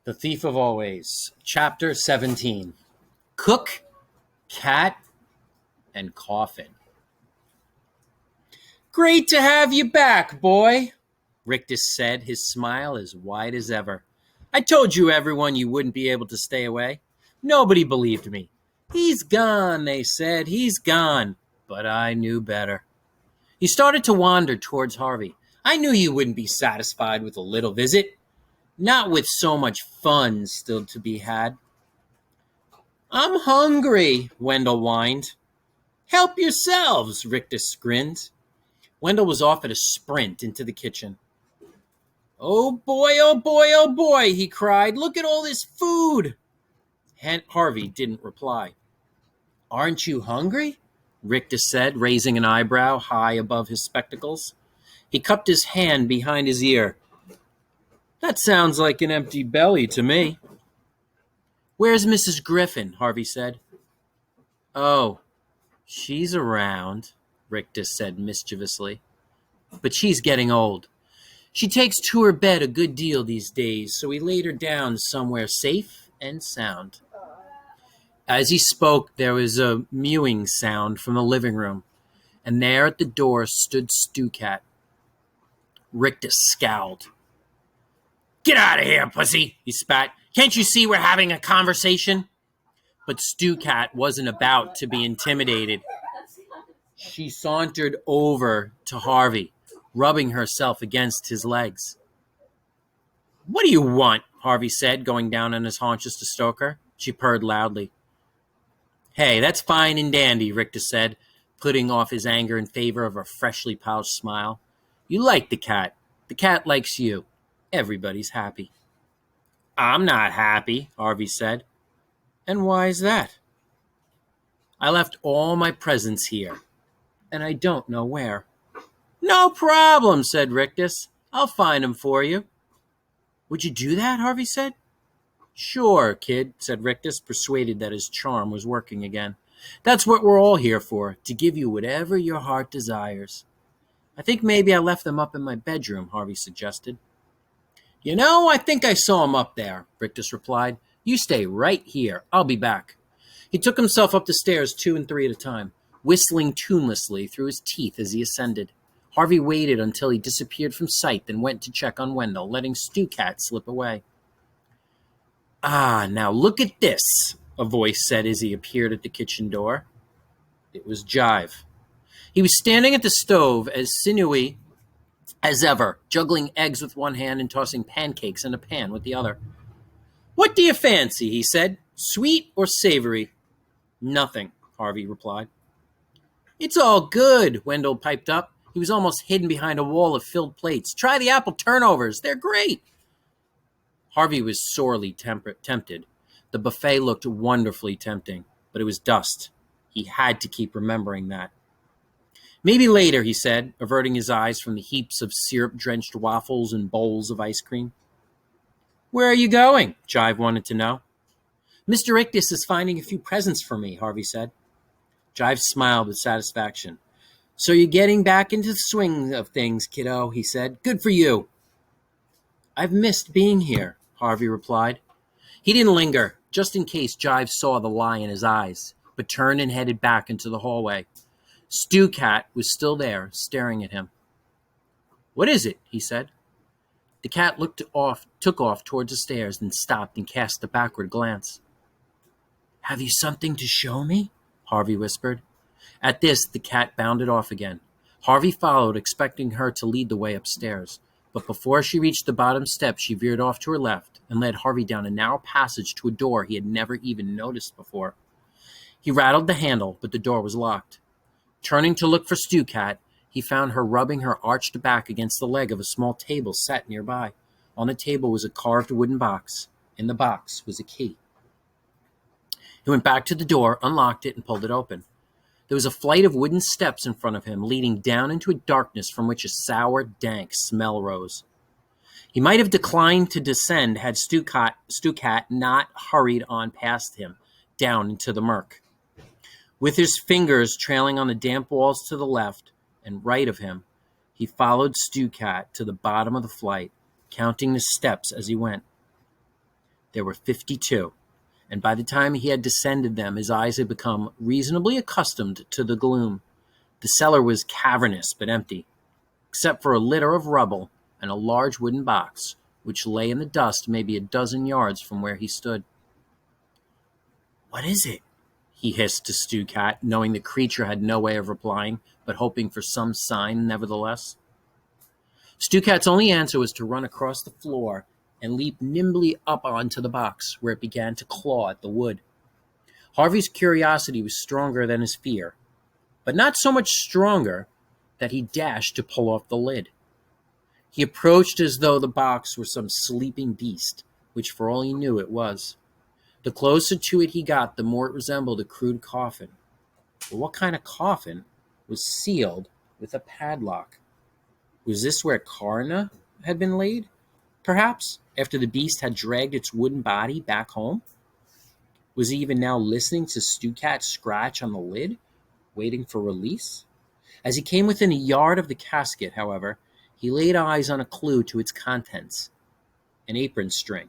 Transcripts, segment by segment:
The Thief of Always, Chapter 17. Cook, Cat, and Coffin. "Great to have you back, boy," Rictus said, his smile as wide as ever. "I told you everyone you wouldn't be able to stay away. Nobody believed me. He's gone, they said. He's gone. But I knew better." He started to wander towards Harvey. "I knew you wouldn't be satisfied with a little visit. Not with so much fun still to be had." "I'm hungry," Wendell whined. "Help yourselves," Rictus grinned. Wendell was off at a sprint into the kitchen. "Oh boy, oh boy, oh boy," he cried. "Look at all this food." Harvey didn't reply. "Aren't you hungry?" Rictus said, raising an eyebrow high above his spectacles. He cupped his hand behind his ear. "That sounds like an empty belly to me." "Where's Mrs. Griffin?" Harvey said. "Oh, she's around," Rictus said mischievously. "But she's getting old. She takes to her bed a good deal these days, so we laid her down somewhere safe and sound." As he spoke, there was a mewing sound from the living room, and there at the door stood Stew Cat. Rictus scowled. "Get out of here, pussy," he spat. "Can't you see we're having a conversation?" But Stew Cat wasn't about to be intimidated. She sauntered over to Harvey, rubbing herself against his legs. "What do you want?" Harvey said, going down on his haunches to stroke her. She purred loudly. "Hey, that's fine and dandy," Rictus said, putting off his anger in favor of a freshly polished smile. "You like the cat. The cat likes you. Everybody's happy." "I'm not happy," Harvey said. "And why's that?" "I left all my presents here, and I don't know where." "No problem," said Rictus. "I'll find 'em for you." "Would you do that?" Harvey said. "Sure, kid," said Rictus, persuaded that his charm was working again. "That's what we're all here for, to give you whatever your heart desires." "I think maybe I left them up in my bedroom," Harvey suggested. I think I saw 'em up there," Rictus replied. "You stay right here. I'll be back." He took himself up the stairs 2 and 3 at a time, whistling tunelessly through his teeth as he ascended. Harvey waited until he disappeared from sight, then went to check on Wendell, letting Stew Cat slip away. "Ah, now look at this," a voice said as he appeared at the kitchen door. It was Jive. He was standing at the stove as sinewy as ever, juggling eggs with one hand and tossing pancakes in a pan with the other. "What do you fancy?" he said. "Sweet or savory?" "Nothing," Harvey replied. "It's all good," Wendell piped up. He was almost hidden behind a wall of filled plates. "Try the apple turnovers. They're great." Harvey was sorely tempted. The buffet looked wonderfully tempting, but it was dust. He had to keep remembering that. "Maybe later," he said, averting his eyes from the heaps of syrup-drenched waffles and bowls of ice cream. "Where are you going?" Jive wanted to know. "Mr. Rictus is finding a few presents for me," Harvey said. Jive smiled with satisfaction. "So you're getting back into the swing of things, kiddo," he said. "Good for you." "I've missed being here," Harvey replied. He didn't linger, just in case Jive saw the lie in his eyes, but turned and headed back into the hallway. Stew Cat was still there, staring at him. "What is it?" he said. The cat took off towards the stairs, then stopped and cast a backward glance. "Have you something to show me?" Harvey whispered. At this, the cat bounded off again. Harvey followed, expecting her to lead the way upstairs. But before she reached the bottom step, she veered off to her left and led Harvey down a narrow passage to a door he had never even noticed before. He rattled the handle, but the door was locked. Turning to look for Stew Cat, he found her rubbing her arched back against the leg of a small table set nearby. On the table was a carved wooden box. In the box was a key. He went back to the door, unlocked it, and pulled it open. There was a flight of wooden steps in front of him, leading down into a darkness from which a sour, dank smell rose. He might have declined to descend had Stew Cat not hurried on past him, down into the murk. With his fingers trailing on the damp walls to the left and right of him, he followed Stew Cat to the bottom of the flight, counting the steps as he went. There were 52, and by the time he had descended them, his eyes had become reasonably accustomed to the gloom. The cellar was cavernous but empty, except for a litter of rubble and a large wooden box, which lay in the dust maybe a dozen yards from where he stood. "What is it?" he hissed to Stu Cat, knowing the creature had no way of replying, but hoping for some sign nevertheless. Stu Cat's only answer was to run across the floor and leap nimbly up onto the box, where it began to claw at the wood. Harvey's curiosity was stronger than his fear, but not so much stronger that he dashed to pull off the lid. He approached as though the box were some sleeping beast, which for all he knew it was. The closer to it he got, the more it resembled a crude coffin. But what kind of coffin was sealed with a padlock? Was this where Karna had been laid, perhaps, after the beast had dragged its wooden body back home? Was he even now listening to Stu Cat scratch on the lid, waiting for release? As he came within a yard of the casket, however, he laid eyes on a clue to its contents, an apron string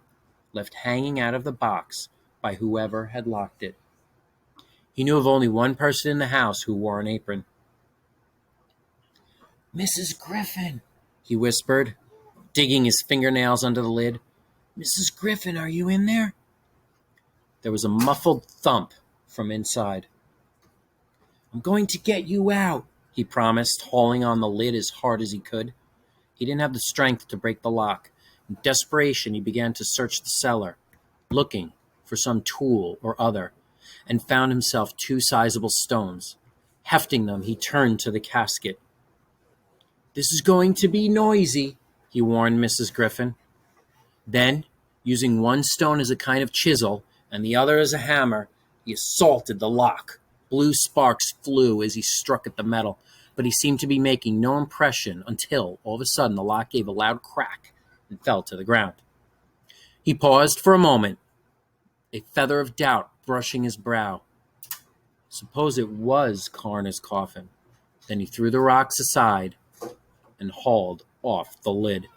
left hanging out of the box by whoever had locked it. He knew of only one person in the house who wore an apron. "Mrs. Griffin," he whispered, digging his fingernails under the lid. "Mrs. Griffin, are you in there?" There was a muffled thump from inside. "I'm going to get you out," he promised, hauling on the lid as hard as he could. He didn't have the strength to break the lock. In desperation, he began to search the cellar, looking for some tool or other, and found himself 2 sizable stones. Hefting them, he turned to the casket. "This is going to be noisy," he warned Mrs. Griffin. Then, using one stone as a kind of chisel and the other as a hammer, he assaulted the lock. Blue sparks flew as he struck at the metal, but he seemed to be making no impression until, all of a sudden, the lock gave a loud crack and fell to the ground. He paused for a moment, a feather of doubt brushing his brow. Suppose it was Karna's coffin. Then he threw the rocks aside and hauled off the lid.